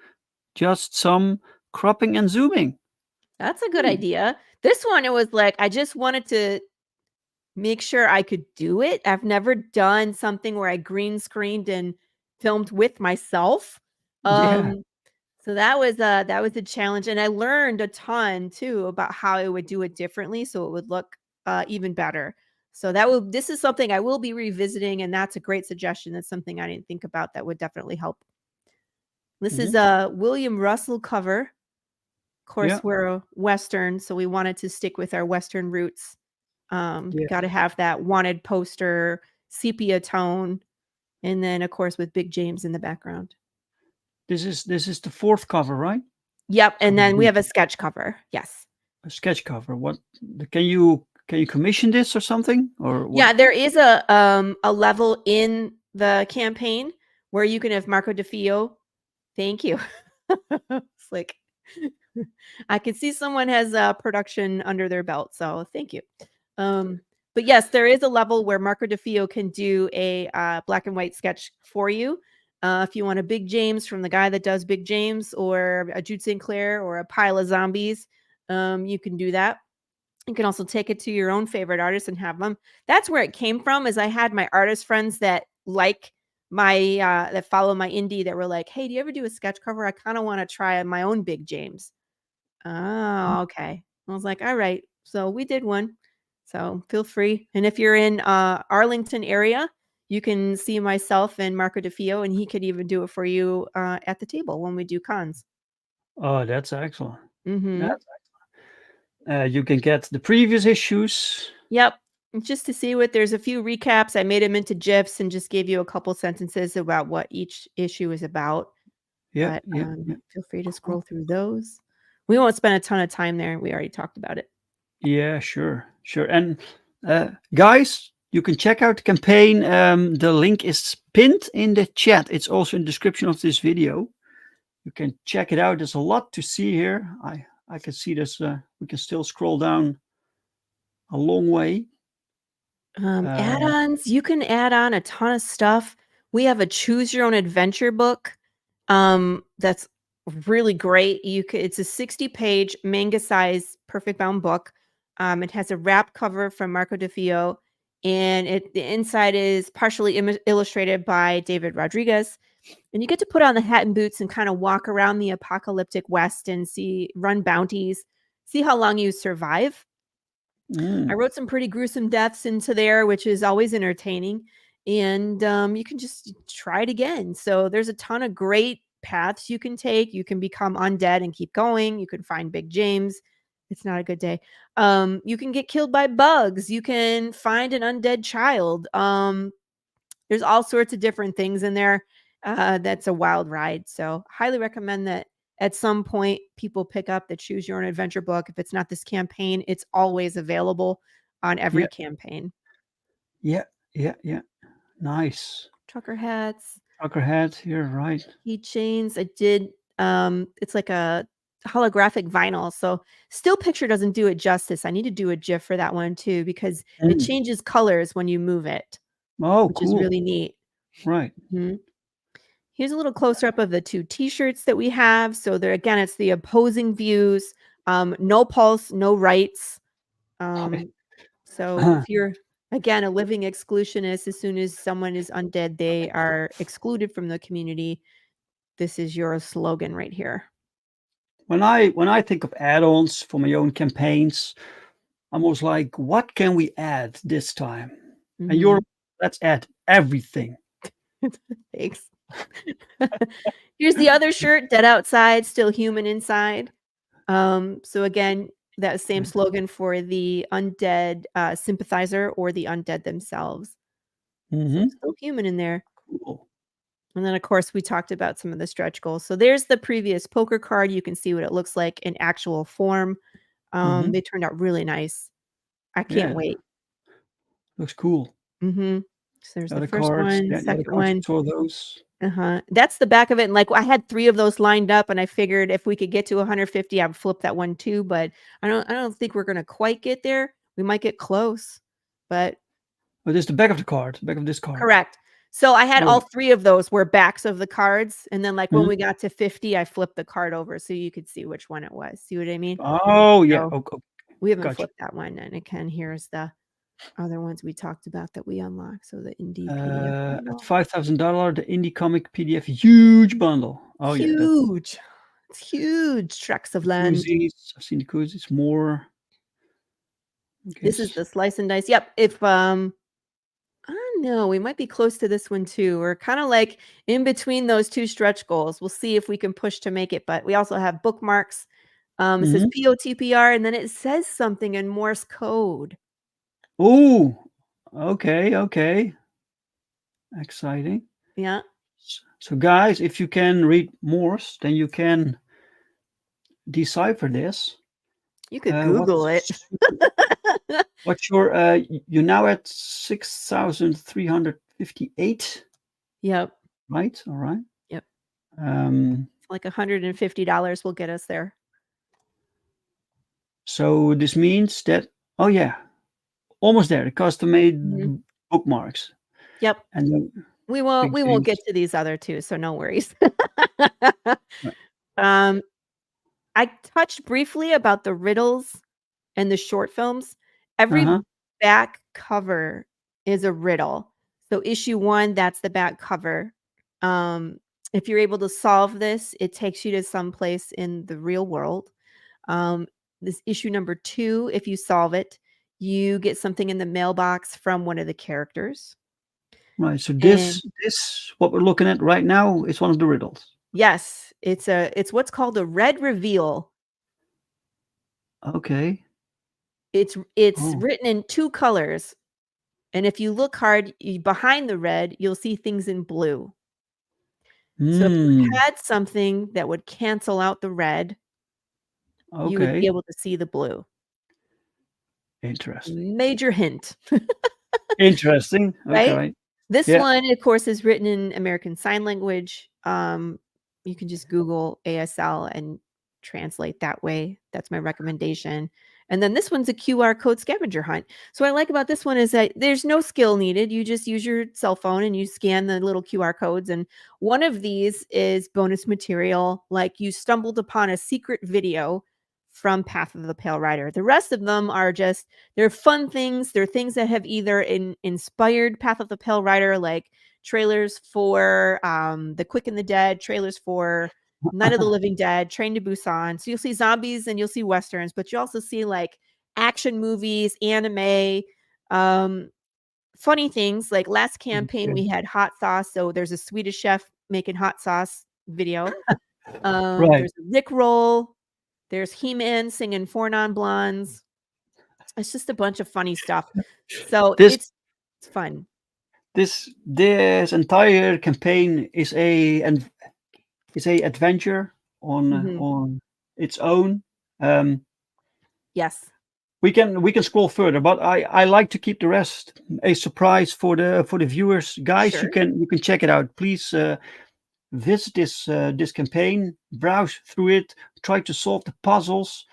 just some cropping and zooming. That's a good idea. This one, it was like, I just wanted to make sure I could do it. I've never done something where I green screened and filmed with myself. So that was a challenge. And I learned a ton too about how I would do it differently. So it would look even better. So this is something I will be revisiting, and that's a great suggestion. That's something I didn't think about that would definitely help. This is a William Russell cover. Of course, we're a Western, so we wanted to stick with our Western roots. Got to have that wanted poster, sepia tone, and then of course with Big James in the background. This is the fourth cover, right? Yep, and then we have a sketch cover. Yes, a sketch cover. What can you commission this or something? Or what? Yeah, there is a level in the campaign where you can have Marco DeFio. Thank you. It's like I can see someone has production under their belt, so thank you. But yes, there is a level where Marco DeFio can do a black and white sketch for you. If you want a Big James from the guy that does Big James, or a Jude Sinclair, or a pile of zombies, you can do that. You can also take it to your own favorite artist and have them. That's where it came from, is I had my artist friends that like my that follow my indie that were like, hey, do you ever do a sketch cover? I kind of want to try my own Big James. Oh, okay. I was like, all right. So we did one. So feel free. And if you're in Arlington area, you can see myself and Marco DeFio, and he could even do it for you at the table when we do cons. Oh, that's excellent. Mm-hmm. That's excellent. You can get the previous issues. Yep. Just to see there's a few recaps. I made them into GIFs and just gave you a couple sentences about what each issue is about. Yeah. Feel free to scroll through those. We won't spend a ton of time there. We already talked about it. Yeah, sure. And guys, you can check out the campaign. The link is pinned in the chat. It's also in the description of this video. You can check it out. There's a lot to see here. I can see this. We can still scroll down a long way. Add-ons. You can add on a ton of stuff. We have a choose your own adventure book. That's really great. It's a 60-page manga size perfect bound book. It has a wrap cover from Marco DeFeo, and the inside is partially illustrated by David Rodriguez. And you get to put on the hat and boots and kind of walk around the apocalyptic West and run bounties, see how long you survive. I wrote some pretty gruesome deaths into there, which is always entertaining. And you can just try it again. So there's a ton of great paths you can take. You can become undead and keep going. You can find Big James. It's not a good day. You can get killed by bugs. You can find an undead child. There's all sorts of different things in there. That's a wild ride. So highly recommend that at some point people pick up the Choose Your Own Adventure book. If it's not this campaign, it's always available on every campaign. Yeah. Nice. Trucker hats. Trucker hat here, right? Keychains. I did. It's like a holographic vinyl. So still picture doesn't do it justice. I need to do a GIF for that one too, because it changes colors when you move it. Oh, which cool. is really neat. Right. Here's a little closer up of the 2 t-shirts that we have. So there again, it's the opposing views. No pulse, no rights. So if you're again a living exclusionist, as soon as someone is undead, they are excluded from the community. This is your slogan right here. When I think of add-ons for my own campaigns, I'm always like, what can we add this time? And let's add everything. Thanks. Here's the other shirt, dead outside, still human inside. So again, that same slogan for the undead sympathizer or the undead themselves. So still human in there. Cool. And then, of course, we talked about some of the stretch goals. So there's the previous poker card. You can see what it looks like in actual form. They turned out really nice. I can't wait. Looks cool. So there's the first cards, one, second one. Saw those. That's the back of it. And like I had 3 of those lined up, and I figured if we could get to 150, I would flip that one too. But I don't think we're gonna quite get there. We might get close, but this is the back of the card, back of this card. Correct. So I had all 3 of those were backs of the cards, and then like when we got to 50, I flipped the card over so you could see which one it was. See what I mean? Oh yeah. So okay. We haven't flipped that one, and again, here's the other ones we talked about that we unlocked. So the indie PDF at $5,000, the indie comic PDF huge bundle. Oh huge. It's huge tracts of land. Koozies. I've seen the koozies. More. This is the slice and dice. Yep. If I don't know, we might be close to this one too. We're kind of like in between those 2 stretch goals. We'll see if we can push to make it. But we also have bookmarks. It says POTPR, and then it says something in Morse code. Oh, okay. Exciting. Yeah. So guys, if you can read Morse, then you can decipher this. You could Google it. What's your you're now at 6,358? Yep. Right? All right. Yep. Like $150 will get us there. So this means that almost there. The custom-made bookmarks. Yep. And then we won't get to these other 2, so no worries. I touched briefly about the riddles and the short films. Every back cover is a riddle. So issue 1, that's the back cover. If you're able to solve this, it takes you to some place in the real world. This issue number 2, if you solve it, you get something in the mailbox from one of the characters. Right. So this what we're looking at right now is one of the riddles. Yes, it's what's called a red reveal. Okay. It's written in 2 colors, and if you look hard behind the red, you'll see things in blue. So if you had something that would cancel out the red, you would be able to see the blue. Interesting. Major hint. Interesting. Okay. Right? This one, of course, is written in American Sign Language. You can just Google ASL and translate that way. That's my recommendation. And then this one's a QR code scavenger hunt. So what I like about this one is that there's no skill needed. You just use your cell phone and you scan the little QR codes. And one of these is bonus material, like you stumbled upon a secret video from Path of the Pale Rider. The rest of them are just, they're fun things. They're things that have either inspired Path of the Pale Rider, like trailers for The Quick and the Dead, trailers for Night of the Living Dead, Train to Busan. So you'll see zombies and you'll see westerns, but you also see like action movies, anime, funny things. Like last campaign we had hot sauce. So there's a Swedish chef making hot sauce video. Right. There's a Rick roll. There's He-Man singing Four Non-Blondes. It's just a bunch of funny stuff. So This it's fun. this entire campaign is a adventure on its own. Yes. We can scroll further, but I like to keep the rest a surprise for the viewers. Guys, Sure. you can check it out. Please visit this campaign, browse through it, try to solve the puzzles.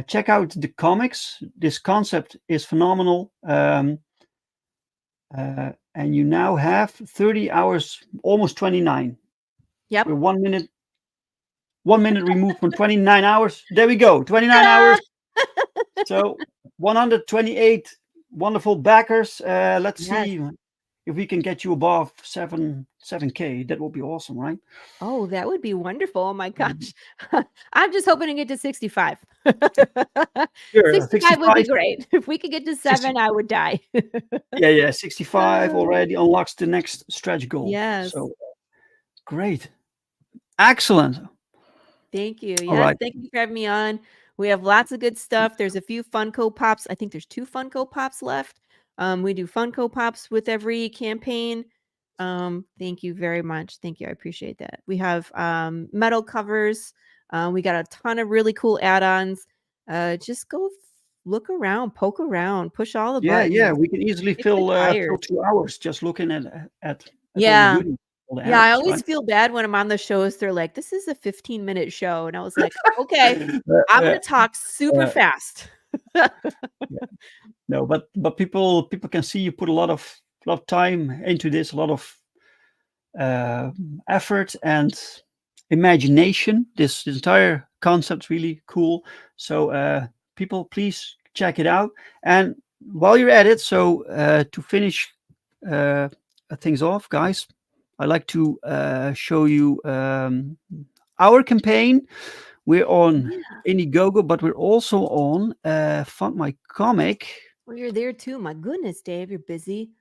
Check out the comics. This concept is phenomenal. And you now have 30 hours, almost 29. Yep. We're 1 minute removed from 29 hours. There we go, 29 hours. So 128 wonderful backers. Let's see if we can get you above 7K. That would be awesome, right? Oh, that would be wonderful. Oh my gosh. I'm just hoping to get to 65. Sure, 65 would be 65. great. If we could get to 7, I would die. Yeah, 65 already unlocks the next stretch goal. Yes. So great. Excellent. Thank you. All Yes, right. thank you for having me on. We have lots of good stuff. There's a few Funko Pops. I think there's 2 Funko Pops left. We do Funko Pops with every campaign. Thank you very much. Thank you. I appreciate that. We have metal covers. We got a ton of really cool add-ons. Just go look around, poke around, push all the buttons. Yeah, we can easily Kick the fill tires. 2 hours just looking at all the Yeah. goodies, all the Yeah, I ads, always right? feel bad when I'm on the shows. They're like, "This is a 15-minute show," and I was like, "Okay, I'm Uh, gonna talk super uh, fast." yeah. No, but people can see you put a lot of time into this, a lot of effort and imagination. This entire concept's really cool. So people, please check it out. And while you're at it, so to finish things off, guys, I'd like to show you our campaign. We're on Indiegogo, but we're also on Fund My Comic. Well, you're there too. My goodness, Dave, you're busy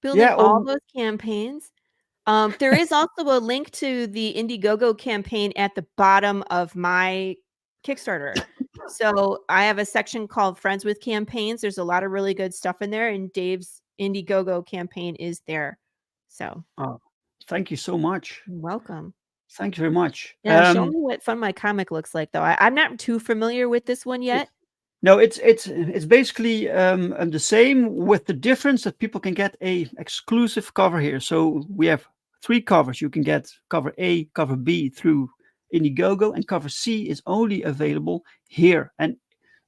building Yeah, all those campaigns. There is also a link to the Indiegogo campaign at the bottom of my Kickstarter. So I have a section called Friends with Campaigns. There's a lot of really good stuff in there, and Dave's Indiegogo campaign is there. So thank you so much. you're welcome. Thank you very much. Yeah, show me what Fund My Comic looks like, though. I'm not too familiar with this one yet. No, it's basically the same, with the difference that people can get a exclusive cover here. So we have 3 covers. You can get cover A, cover B through Indiegogo, and cover C is only available here, and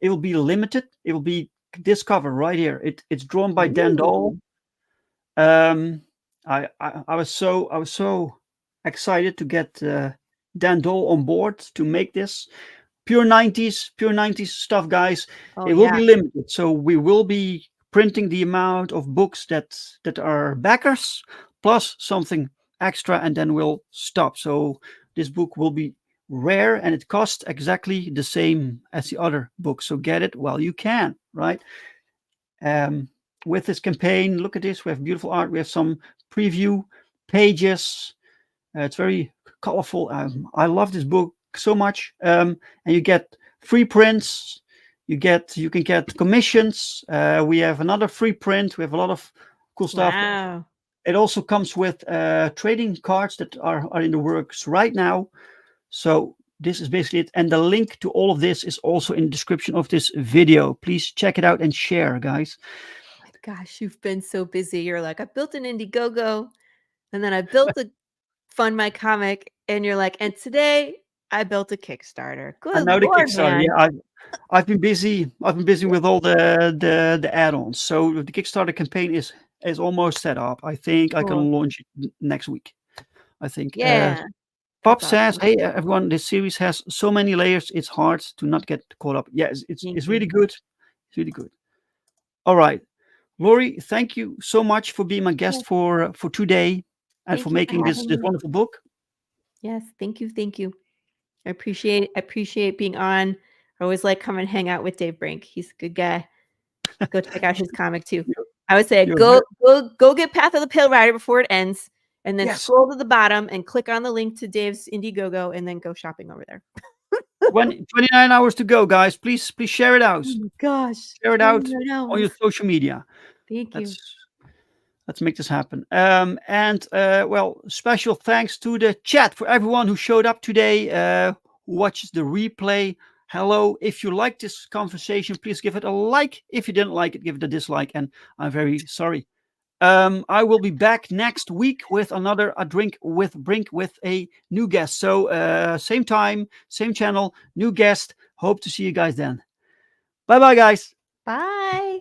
it will be limited. It will be this cover right here. It's drawn by Dan Dahl. I was so excited to get Dan Dahl on board to make this. Pure 90s stuff, guys. Oh, It will be limited, so we will be printing the amount of books that are backers plus something extra, and then we'll stop. So this book will be rare, and it costs exactly the same as the other books. So get it while you can, right? With this campaign, look at this. We have beautiful art. We have some preview pages. It's very colorful. I love this book so much. And you get free prints. You can get commissions. We have another free print. We have a lot of cool stuff. Wow. It also comes with trading cards that are in the works right now. So this is basically it. And the link to all of this is also in the description of this video. Please check it out and share, guys. Oh my gosh, you've been so busy. You're like, I built an Indiegogo, and then I built a Fund My Comic, and you're like, and today I built a Kickstarter. Good And now the Lord, Kickstarter. man. Yeah, I've been busy. I've been busy with all the add-ons. So the Kickstarter campaign is almost set up. I think I Cool. can launch it next week. I think. Yeah. Pop That's says, awesome. "Hey everyone, this series has so many layers. It's hard to not get caught up." Yeah, Thank it's you. really good. It's really good. All right, Laurie, thank you so much for being my guest Yes. for today and Thank for you for making having this me. wonderful book. Yes. Thank you. Thank you. I appreciate being on. I always like come and hang out with Dave Brink. He's a good guy. Go check out his comic too. You're, I would say you're go get Path of the Pale Rider before it ends, and then yes. scroll to the bottom and click on the link to Dave's Indiegogo, and then go shopping over there. 29 hours to go, guys. Please share it out. Oh my gosh, Share it out 29 on your hours. social media. Thank you. Let's make this happen. And well, special thanks to the chat for everyone who showed up today, who watches the replay. Hello. If you like this conversation, please give it a like. If you didn't like it, give it a dislike. And I'm very sorry. I will be back next week with another A Drink with Brink with a new guest. So same time, same channel, new guest. Hope to see you guys then. Bye bye, guys. Bye.